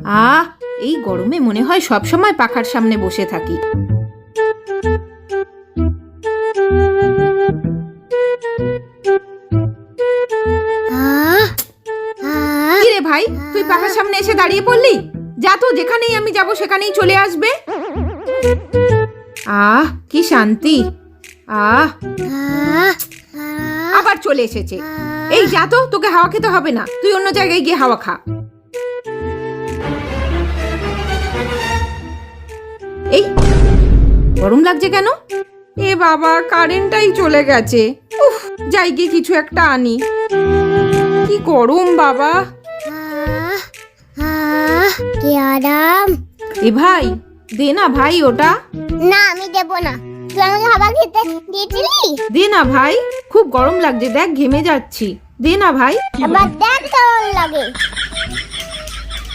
আহ, এই গরমে মনে হয় সব সময় পাখার সামনে বসে থাকি। কি রে ভাই, তুই পাখার সামনে এসে দাঁড়িয়ে পড়লি? যা তো, যেখানেই আমি যাব সেখানেই চলে আসবে। আহ, কি শান্তি। আহ, আবার চলে এসেছে। এই যা তো, তোকে হাওয়া খেতে হবে না, তুই অন্য জায়গায় গিয়ে হাওয়া খা। এই গরম লাগছে কেন? এ বাবা, কারেন্টটাই চলে গেছে। উফ, যাই গিয়ে কিছু একটা আনি। কি গরম বাবা। কি আরাম। এ ভাই, দে না ভাই ওটা। না, আমি দেব না। তুই আমাকে খাবার খেতে দিয়েছিলি? দে না ভাই, খুব গরম লাগছে, দেখ ঘেমে যাচ্ছি। দে না ভাই। আবার দেখ কেমন লাগে।